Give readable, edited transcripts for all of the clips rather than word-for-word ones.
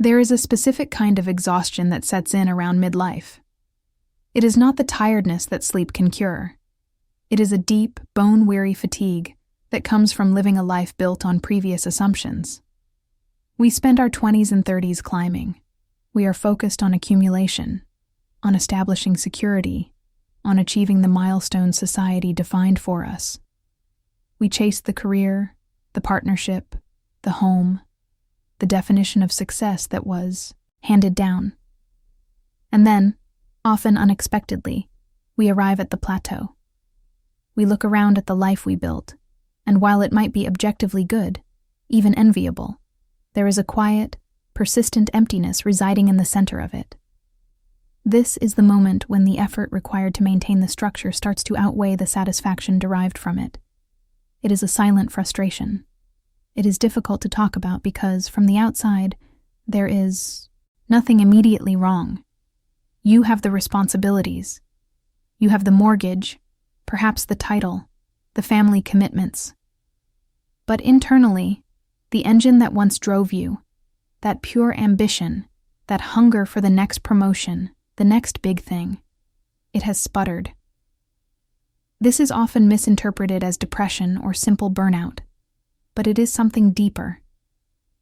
There is a specific kind of exhaustion that sets in around midlife. It is not the tiredness that sleep can cure. It is a deep, bone-weary fatigue that comes from living a life built on previous assumptions. We spend our 20s and 30s climbing. We are focused on accumulation, on establishing security, on achieving the milestones society defined for us. We chase the career, the partnership, the home, the definition of success that was handed down. And then, often unexpectedly, we arrive at the plateau. We look around at the life we built, and while it might be objectively good, even enviable, there is a quiet, persistent emptiness residing in the center of it. This is the moment when the effort required to maintain the structure starts to outweigh the satisfaction derived from it. It is a silent frustration. It is difficult to talk about because, from the outside, there is nothing immediately wrong. You have the responsibilities. You have the mortgage, perhaps the title, the family commitments. But internally, the engine that once drove you, that pure ambition, that hunger for the next promotion, the next big thing, it has sputtered. This is often misinterpreted as depression or simple burnout, but it is something deeper.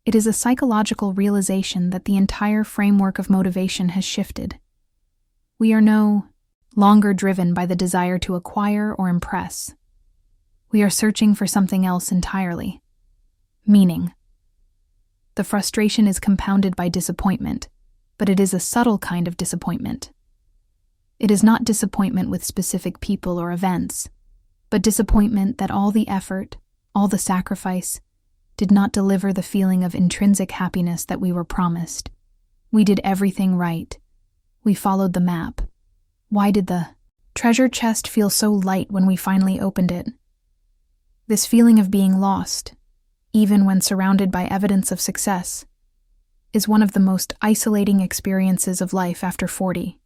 It is a psychological realization that the entire framework of motivation has shifted. We are no longer driven by the desire to acquire or impress. We are searching for something else entirely: meaning. The frustration is compounded by disappointment, but it is a subtle kind of disappointment. It is not disappointment with specific people or events, but disappointment that all the effort, all the sacrifice, did not deliver the feeling of intrinsic happiness that we were promised. We did everything right. We followed the map. Why did the treasure chest feel so light when we finally opened it? This feeling of being lost, even when surrounded by evidence of success, is one of the most isolating experiences of life after 40.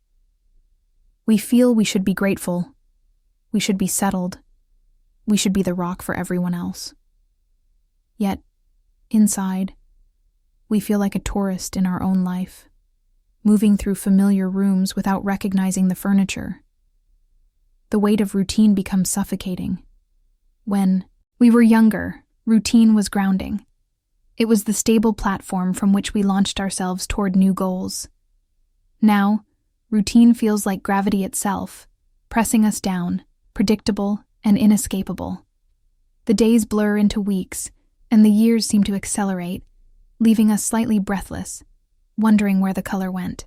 We feel we should be grateful. We should be settled. We should be the rock for everyone else. Yet, inside, we feel like a tourist in our own life, moving through familiar rooms without recognizing the furniture. The weight of routine becomes suffocating. When we were younger, routine was grounding. It was the stable platform from which we launched ourselves toward new goals. Now, routine feels like gravity itself, pressing us down, predictable and inescapable. The days blur into weeks, and the years seem to accelerate, leaving us slightly breathless, wondering where the color went.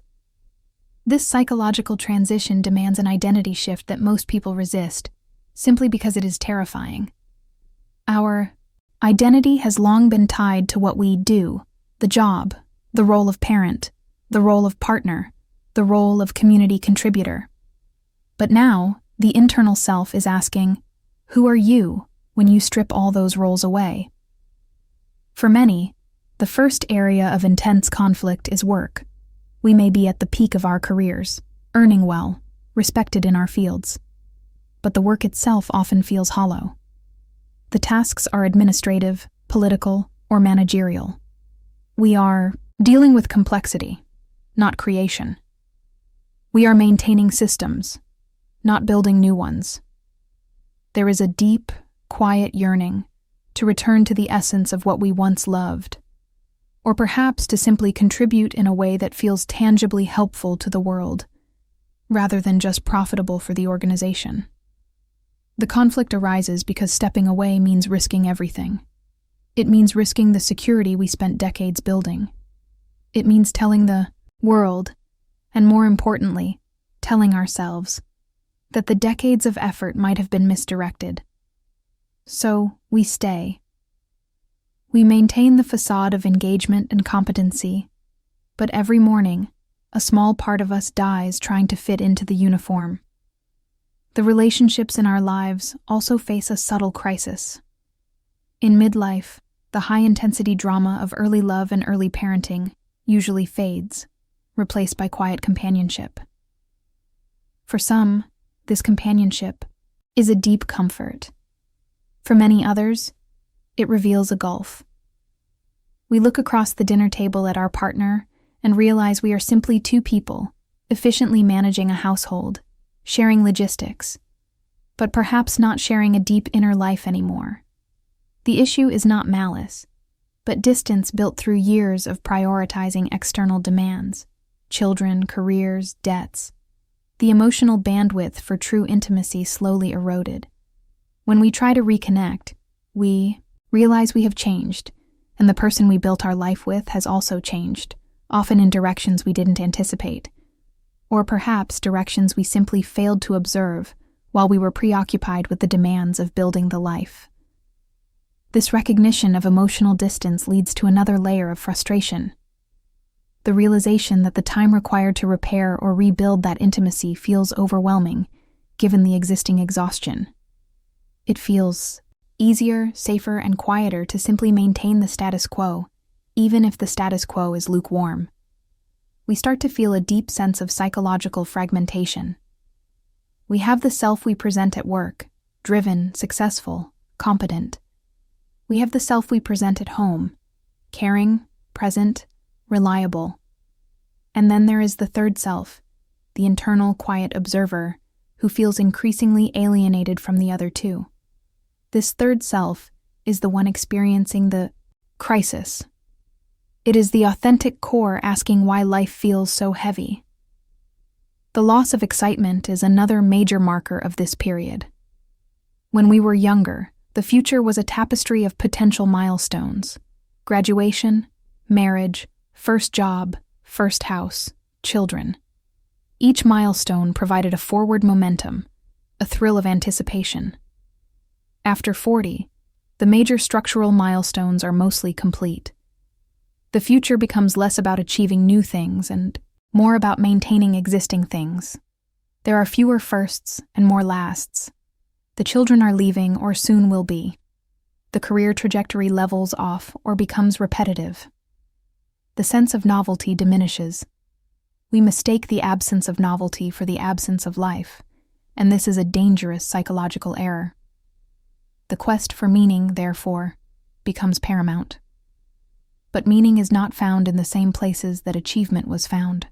This psychological transition demands an identity shift that most people resist, simply because it is terrifying. Our identity has long been tied to what we do, the job, the role of parent, the role of partner, the role of community contributor. But now, the internal self is asking, who are you when you strip all those roles away? For many, the first area of intense conflict is work. We may be at the peak of our careers, earning well, respected in our fields. But the work itself often feels hollow. The tasks are administrative, political, or managerial. We are dealing with complexity, not creation. We are maintaining systems, not building new ones. There is a deep, quiet yearning to return to the essence of what we once loved, or perhaps to simply contribute in a way that feels tangibly helpful to the world, rather than just profitable for the organization. The conflict arises because stepping away means risking everything. It means risking the security we spent decades building. It means telling the world, and more importantly, telling ourselves, that the decades of effort might have been misdirected. So, we stay. We maintain the facade of engagement and competency, but every morning, a small part of us dies trying to fit into the uniform. The relationships in our lives also face a subtle crisis. In midlife, the high-intensity drama of early love and early parenting usually fades, replaced by quiet companionship. For some, this companionship is a deep comfort. For many others, it reveals a gulf. We look across the dinner table at our partner and realize we are simply two people, efficiently managing a household, sharing logistics, but perhaps not sharing a deep inner life anymore. The issue is not malice, but distance built through years of prioritizing external demands, children, careers, debts. The emotional bandwidth for true intimacy slowly eroded. When we try to reconnect, we realize we have changed, and the person we built our life with has also changed, often in directions we didn't anticipate, or perhaps directions we simply failed to observe while we were preoccupied with the demands of building the life. This recognition of emotional distance leads to another layer of frustration. The realization that the time required to repair or rebuild that intimacy feels overwhelming, given the existing exhaustion. It feels easier, safer, and quieter to simply maintain the status quo, even if the status quo is lukewarm. We start to feel a deep sense of psychological fragmentation. We have the self we present at work, driven, successful, competent. We have the self we present at home, caring, present, reliable. And then there is the third self, the internal, quiet observer, who feels increasingly alienated from the other two. This third self is the one experiencing the crisis. It is the authentic core asking why life feels so heavy. The loss of excitement is another major marker of this period. When we were younger, the future was a tapestry of potential milestones: graduation, marriage, first job, first house, children. Each milestone provided a forward momentum, a thrill of anticipation. After 40, the major structural milestones are mostly complete. The future becomes less about achieving new things and more about maintaining existing things. There are fewer firsts and more lasts. The children are leaving or soon will be. The career trajectory levels off or becomes repetitive. The sense of novelty diminishes. We mistake the absence of novelty for the absence of life, and this is a dangerous psychological error. The quest for meaning, therefore, becomes paramount. But meaning is not found in the same places that achievement was found.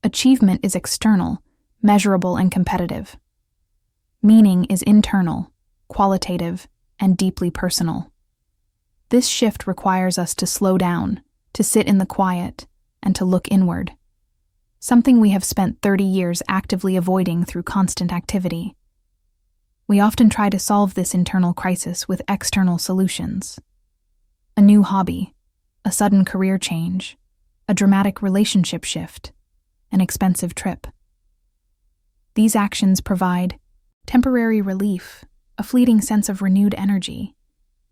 Achievement is external, measurable, and competitive. Meaning is internal, qualitative, and deeply personal. This shift requires us to slow down, to sit in the quiet, and to look inward. Something we have spent 30 years actively avoiding through constant activity. We often try to solve this internal crisis with external solutions. A new hobby, a sudden career change, a dramatic relationship shift, an expensive trip. These actions provide temporary relief, a fleeting sense of renewed energy,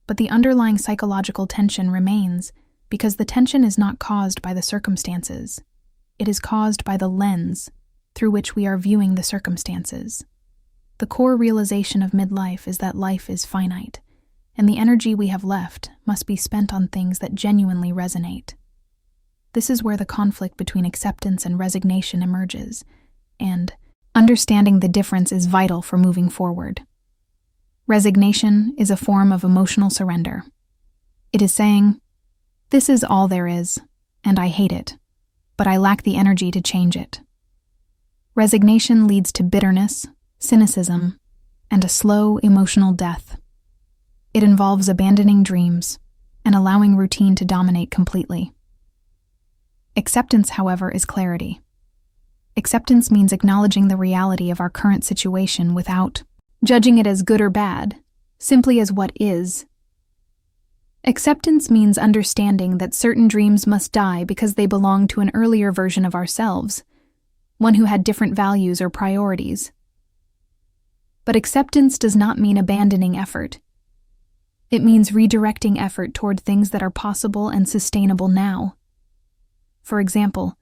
but the underlying psychological tension remains because the tension is not caused by the circumstances. It is caused by the lens through which we are viewing the circumstances. The core realization of midlife is that life is finite, and the energy we have left must be spent on things that genuinely resonate. This is where the conflict between acceptance and resignation emerges, and understanding the difference is vital for moving forward. Resignation is a form of emotional surrender. It is saying, "This is all there is, and I hate it, but I lack the energy to change it." Resignation leads to bitterness, cynicism, and a slow emotional death. It involves abandoning dreams and allowing routine to dominate completely. Acceptance, however, is clarity. Acceptance means acknowledging the reality of our current situation without judging it as good or bad, simply as what is. Acceptance means understanding that certain dreams must die because they belong to an earlier version of ourselves, one who had different values or priorities. But acceptance does not mean abandoning effort. It means redirecting effort toward things that are possible and sustainable now. For example,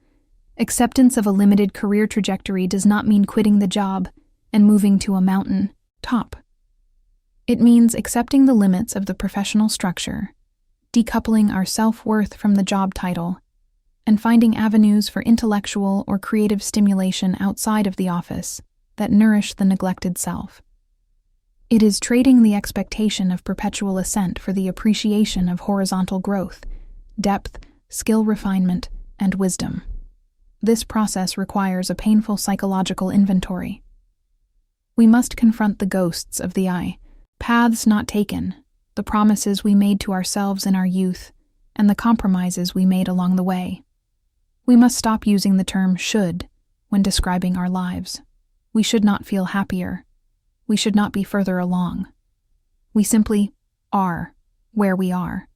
acceptance of a limited career trajectory does not mean quitting the job and moving to a mountain top. It means accepting the limits of the professional structure, decoupling our self-worth from the job title, and finding avenues for intellectual or creative stimulation outside of the office that nourish the neglected self. It is trading the expectation of perpetual ascent for the appreciation of horizontal growth, depth, skill refinement, and wisdom. This process requires a painful psychological inventory. We must confront the ghosts of the I, paths not taken, the promises we made to ourselves in our youth, and the compromises we made along the way. We must stop using the term should when describing our lives. We should not feel happier. We should not be further along. We simply are where we are.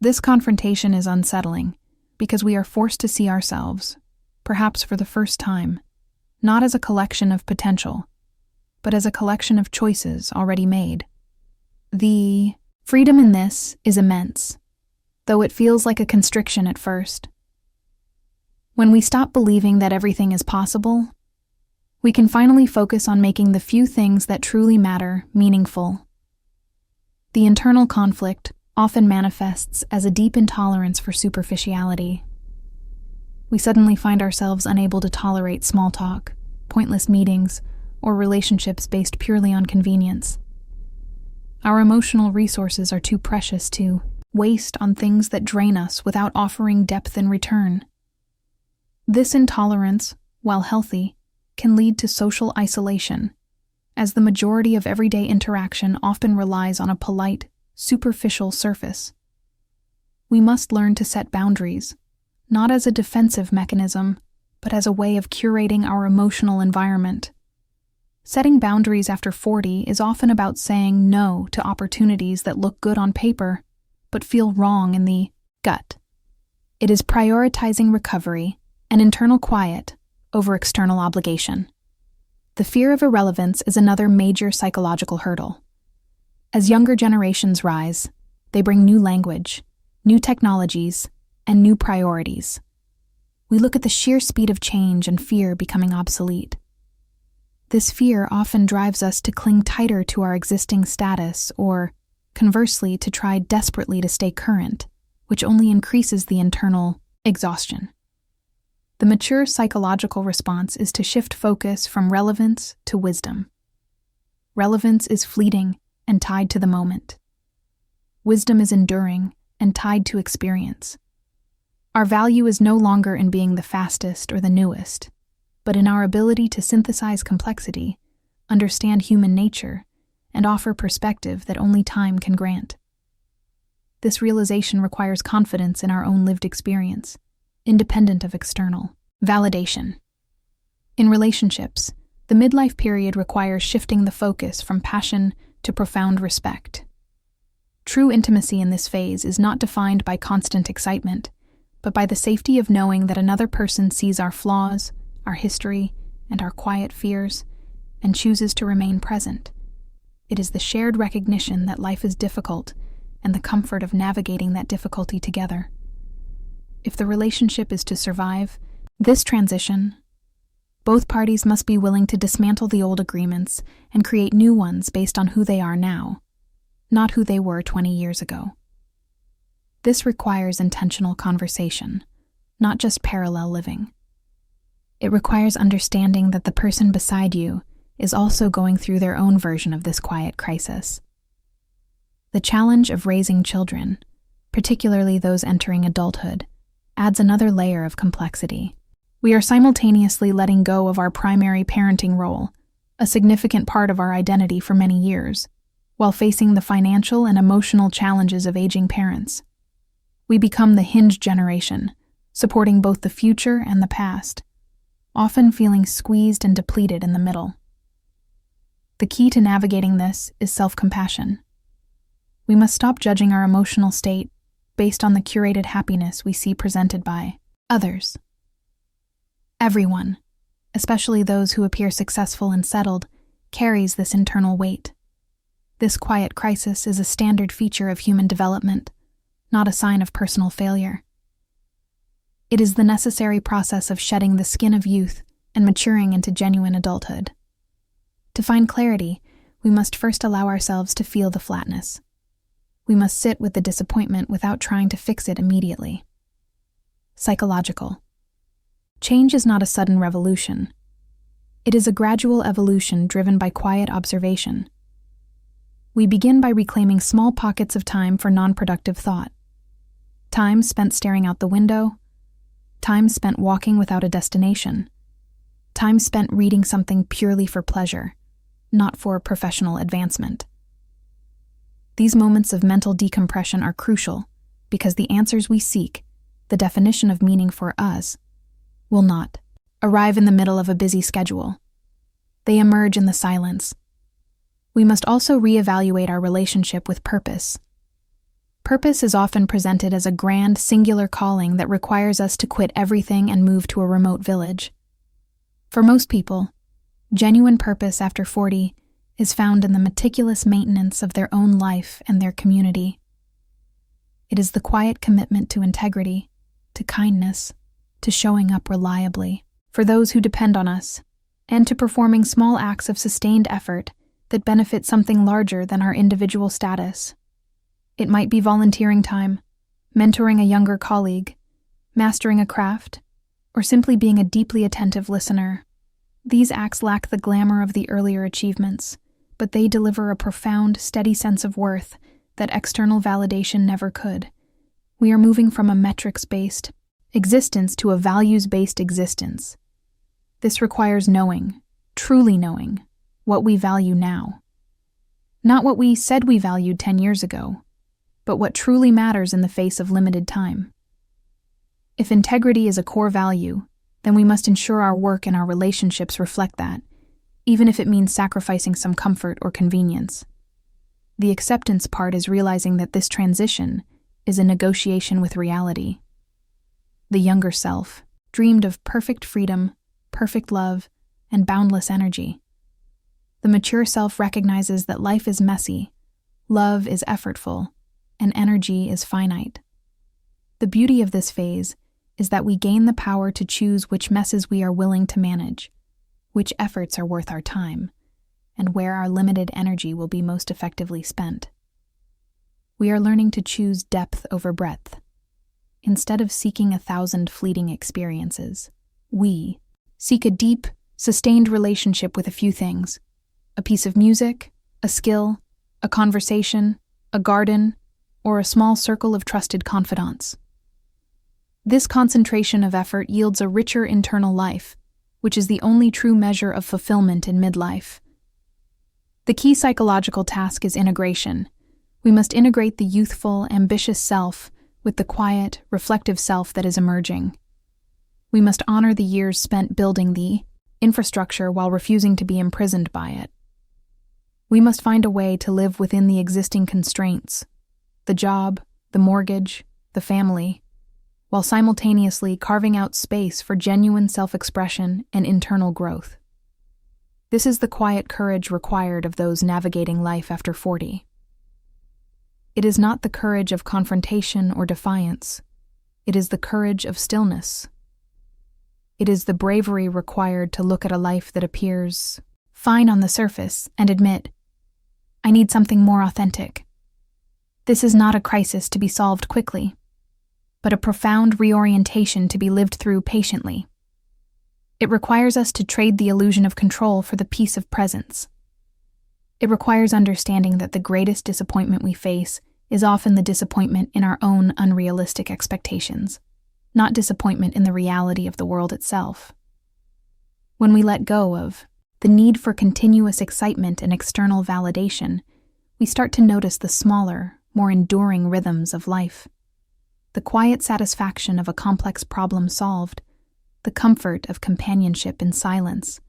This confrontation is unsettling because we are forced to see ourselves, perhaps for the first time, not as a collection of potential, but as a collection of choices already made. The freedom in this is immense, though it feels like a constriction at first. When we stop believing that everything is possible, we can finally focus on making the few things that truly matter meaningful. The internal conflict often manifests as a deep intolerance for superficiality. We suddenly find ourselves unable to tolerate small talk, pointless meetings, or relationships based purely on convenience. Our emotional resources are too precious to waste on things that drain us without offering depth in return. This intolerance, while healthy, can lead to social isolation, as the majority of everyday interaction often relies on a polite, superficial surface. We must learn to set boundaries, not as a defensive mechanism, but as a way of curating our emotional environment. Setting boundaries after 40 is often about saying no to opportunities that look good on paper, but feel wrong in the gut. It is prioritizing recovery and internal quiet over external obligation. The fear of irrelevance is another major psychological hurdle. As younger generations rise, they bring new language, new technologies, and new priorities. We look at the sheer speed of change and fear becoming obsolete. This fear often drives us to cling tighter to our existing status or, conversely, to try desperately to stay current, which only increases the internal exhaustion. The mature psychological response is to shift focus from relevance to wisdom. Relevance is fleeting and tied to the moment. Wisdom is enduring and tied to experience. Our value is no longer in being the fastest or the newest, but in our ability to synthesize complexity, understand human nature, and offer perspective that only time can grant. This realization requires confidence in our own lived experience, independent of external validation. In relationships, the midlife period requires shifting the focus from passion to profound respect. True intimacy in this phase is not defined by constant excitement, but by the safety of knowing that another person sees our flaws, our history, and our quiet fears, and chooses to remain present. It is the shared recognition that life is difficult and the comfort of navigating that difficulty together. If the relationship is to survive this transition, both parties must be willing to dismantle the old agreements and create new ones based on who they are now, not who they were 20 years ago. This requires intentional conversation, not just parallel living. It requires understanding that the person beside you is also going through their own version of this quiet crisis. The challenge of raising children, particularly those entering adulthood, adds another layer of complexity. We are simultaneously letting go of our primary parenting role, a significant part of our identity for many years, while facing the financial and emotional challenges of aging parents. We become the hinge generation, supporting both the future and the past, often feeling squeezed and depleted in the middle. The key to navigating this is self-compassion. We must stop judging our emotional state based on the curated happiness we see presented by others. Everyone, especially those who appear successful and settled, carries this internal weight. This quiet crisis is a standard feature of human development, not a sign of personal failure. It is the necessary process of shedding the skin of youth and maturing into genuine adulthood. To find clarity, we must first allow ourselves to feel the flatness. We must sit with the disappointment without trying to fix it immediately. Psychological. Change is not a sudden revolution. It is a gradual evolution driven by quiet observation. We begin by reclaiming small pockets of time for non-productive thought. Time spent staring out the window, time spent walking without a destination, time spent reading something purely for pleasure, not for professional advancement. These moments of mental decompression are crucial because the answers we seek, the definition of meaning for us, will not arrive in the middle of a busy schedule. They emerge in the silence. We must also reevaluate our relationship with purpose. Purpose is often presented as a grand, singular calling that requires us to quit everything and move to a remote village. For most people, genuine purpose after 40 is found in the meticulous maintenance of their own life and their community. It is the quiet commitment to integrity, to kindness, to showing up reliably for those who depend on us, and to performing small acts of sustained effort that benefit something larger than our individual status. It might be volunteering time, mentoring a younger colleague, mastering a craft, or simply being a deeply attentive listener. These acts lack the glamour of the earlier achievements, but they deliver a profound, steady sense of worth that external validation never could. We are moving from a metrics-based existence to a values-based existence. This requires knowing, truly knowing, what we value now. Not what we said we valued 10 years ago, but what truly matters in the face of limited time. If integrity is a core value, then we must ensure our work and our relationships reflect that, even if it means sacrificing some comfort or convenience. The acceptance part is realizing that this transition is a negotiation with reality. The younger self dreamed of perfect freedom, perfect love, and boundless energy. The mature self recognizes that life is messy, love is effortful, and energy is finite. The beauty of this phase is that we gain the power to choose which messes we are willing to manage, which efforts are worth our time, and where our limited energy will be most effectively spent. We are learning to choose depth over breadth. Instead of seeking 1,000 fleeting experiences, we seek a deep, sustained relationship with a few things: a piece of music, a skill, a conversation, a garden, or a small circle of trusted confidants. This concentration of effort yields a richer internal life, which is the only true measure of fulfillment in midlife. The key psychological task is integration. We must integrate the youthful, ambitious self with the quiet, reflective self that is emerging. We must honor the years spent building the infrastructure while refusing to be imprisoned by it. We must find a way to live within the existing constraints, the job, the mortgage, the family, while simultaneously carving out space for genuine self-expression and internal growth. This is the quiet courage required of those navigating life after 40. It is not the courage of confrontation or defiance. It is the courage of stillness. It is the bravery required to look at a life that appears fine on the surface and admit, I need something more authentic. This is not a crisis to be solved quickly, but a profound reorientation to be lived through patiently. It requires us to trade the illusion of control for the peace of presence. It requires understanding that the greatest disappointment we face is often the disappointment in our own unrealistic expectations, not disappointment in the reality of the world itself. When we let go of the need for continuous excitement and external validation, we start to notice the smaller, more enduring rhythms of life. The quiet satisfaction of a complex problem solved, the comfort of companionship in silence,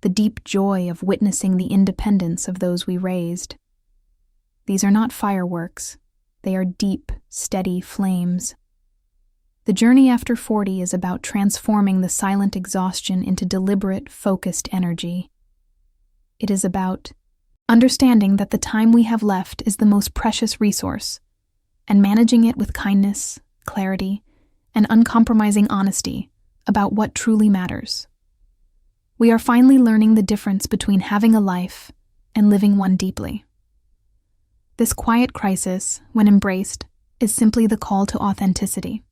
the deep joy of witnessing the independence of those we raised. These are not fireworks. They are deep, steady flames. The journey after 40 is about transforming the silent exhaustion into deliberate, focused energy. It is about understanding that the time we have left is the most precious resource, and managing it with kindness, clarity, and uncompromising honesty about what truly matters. We are finally learning the difference between having a life and living one deeply. This quiet crisis, when embraced, is simply the call to authenticity.